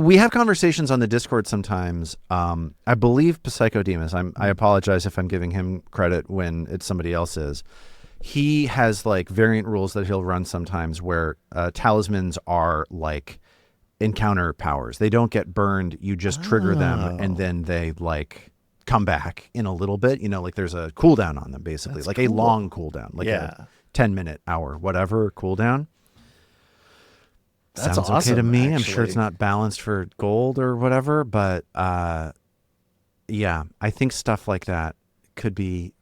We have conversations on the Discord sometimes. I believe Psychodemus, I apologize if I'm giving him credit when it's somebody else's. He has like variant rules that he'll run sometimes where talismans are like encounter powers. They don't get burned. You just trigger them and then they like come back in a little bit. You know, like there's a cooldown on them basically. That's like cool. A long cooldown, like a 10-minute, hour, whatever cooldown. That's sounds awesome, okay to me. actually. I'm sure it's not balanced for gold or whatever, but yeah, I think stuff like that could be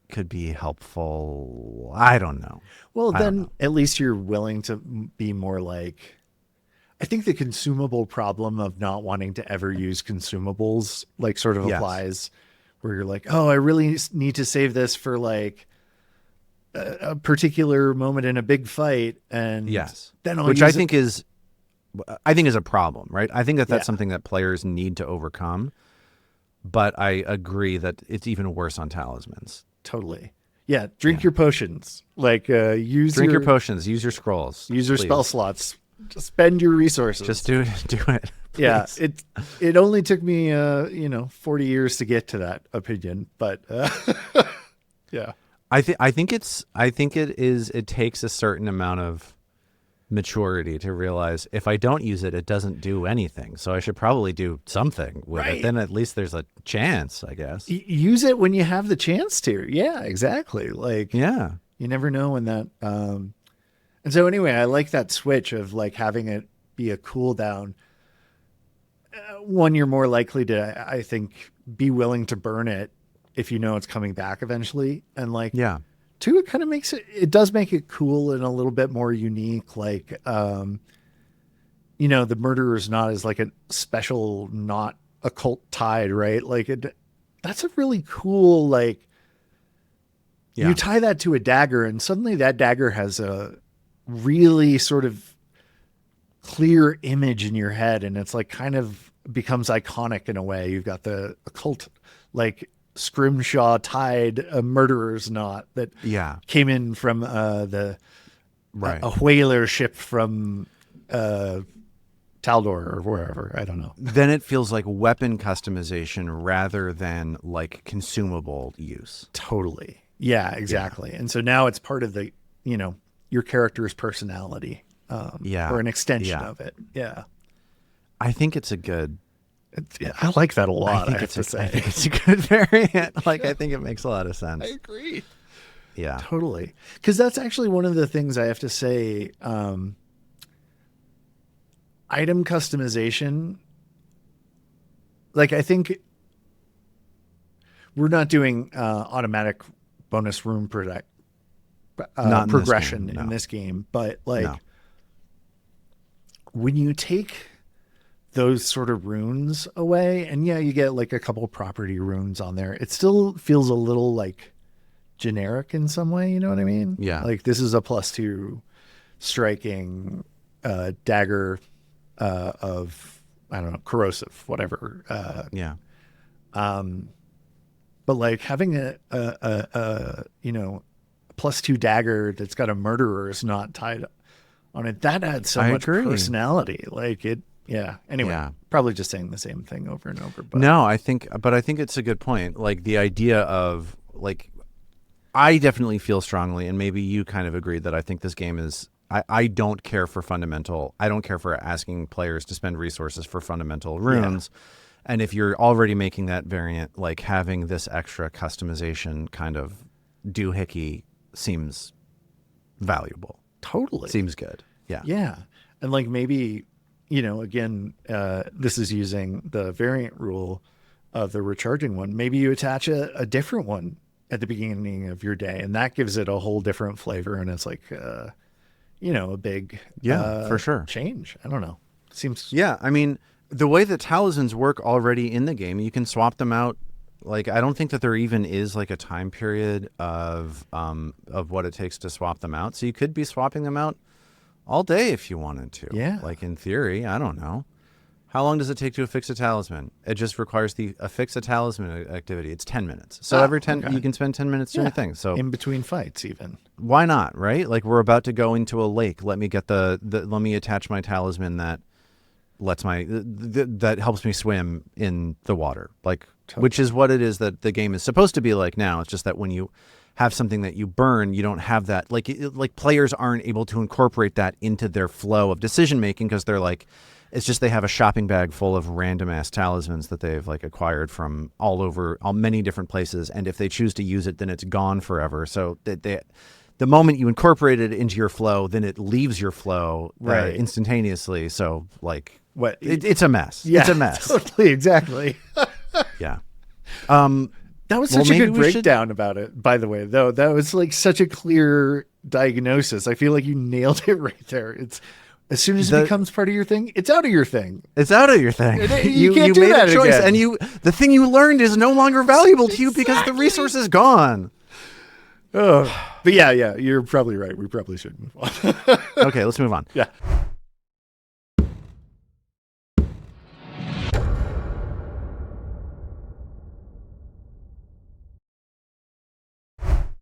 helpful. I don't know. Well, then at least you're willing to be more like, I think the consumable problem of not wanting to ever use consumables like sort of applies where you're like, oh, I really need to save this for like a particular moment in a big fight. And then which I think is a problem, right? I think that that's something that players need to overcome, but I agree that it's even worse on talismans. Totally. Yeah. Drink your potions. Like use your potions, use your scrolls. Use your spell slots. Just spend your resources. Just do it. Please. Yeah. It only took me 40 years to get to that opinion, but yeah. I think it takes a certain amount of maturity to realize if I don't use it, it doesn't do anything. So I should probably do something with it. Then at least there's a chance, I guess. Use it when you have the chance to. Yeah, exactly. Like, yeah, you never know when that. And so anyway, I like that switch of like having it be a cooldown. One, you're more likely to, I think, be willing to burn it if you know it's coming back eventually. And like, two, it kind of it does make it cool and a little bit more unique. Like, the murderer's knot is like a special knot, occult tied, right? Like that's a really cool, like you tie that to a dagger and suddenly that dagger has a really sort of clear image in your head. And it's like kind of becomes iconic in a way. You've got the occult, like, scrimshaw tied a murderer's knot that came in from a whaler ship from Taldor or wherever. I don't know. Then it feels like weapon customization rather than like consumable use. Totally. Yeah, exactly. And so now it's part of the, your character's personality or an extension of it. Yeah. I think it's a good... I like that a lot. I think it's a good variant. Like, I think it makes a lot of sense. I agree. Yeah, totally. Because that's actually one of the things I have to say. Item customization. Like, I think we're not doing automatic bonus room progression in this game, but like when you take those sort of runes away, and you get like a couple property runes on there, it still feels a little like generic in some way. You know what I mean? Yeah. Like, this is a +2 striking dagger of, I don't know, corrosive, whatever. But like having a +2 dagger that's got a murderer's knot tied on it, that adds so much personality. Like it. Yeah. Anyway, probably just saying the same thing over and over. But. No, I think it's a good point. Like, the idea of, like, I definitely feel strongly, and maybe you kind of agreed, that I think this game is, I don't care for fundamental. I don't care for asking players to spend resources for fundamental runes. Yeah. And if you're already making that variant, like, having this extra customization kind of doohickey seems valuable. Totally. Seems good. Yeah. Yeah. And like, maybe, again, this is using the variant rule of the recharging one. Maybe you attach a different one at the beginning of your day, and that gives it a whole different flavor. And it's like, a big for sure change. I don't know. Seems. Yeah. I mean, the way that talismans work already in the game, you can swap them out. Like, I don't think that there even is like a time period of what it takes to swap them out. So you could be swapping them out all day if you wanted to. Yeah. Like, in theory, I don't know. How long does it take to affix a talisman? It just requires the affix a talisman activity. It's 10 minutes. So every 10, you can spend 10 minutes doing a thing. So in between fights, even. Why not? Right? Like, we're about to go into a lake. Let me get let me attach my talisman that lets that helps me swim in the water, like, which is what it is that the game is supposed to be like now. It's just that when you have something that you burn, you don't have that, like players aren't able to incorporate that into their flow of decision making, because they're like, it's just they have a shopping bag full of random ass talismans that they've like acquired from all many different places, and if they choose to use it, then it's gone forever. So the moment you incorporate it into your flow, then it leaves your flow instantaneously. So like, it's a mess. Yeah, it's a mess. Totally, exactly. Yeah. That was such a good breakdown about it, by the way, though. That was like such a clear diagnosis. I feel like you nailed it right there. It's as soon as it becomes part of your thing, it's out of your thing. It's out of your thing. You can't do made that a choice, again. and the thing you learned is no longer valuable to you because the resource is gone. Oh, but yeah, you're probably right. We probably should move on. Okay, let's move on. Yeah.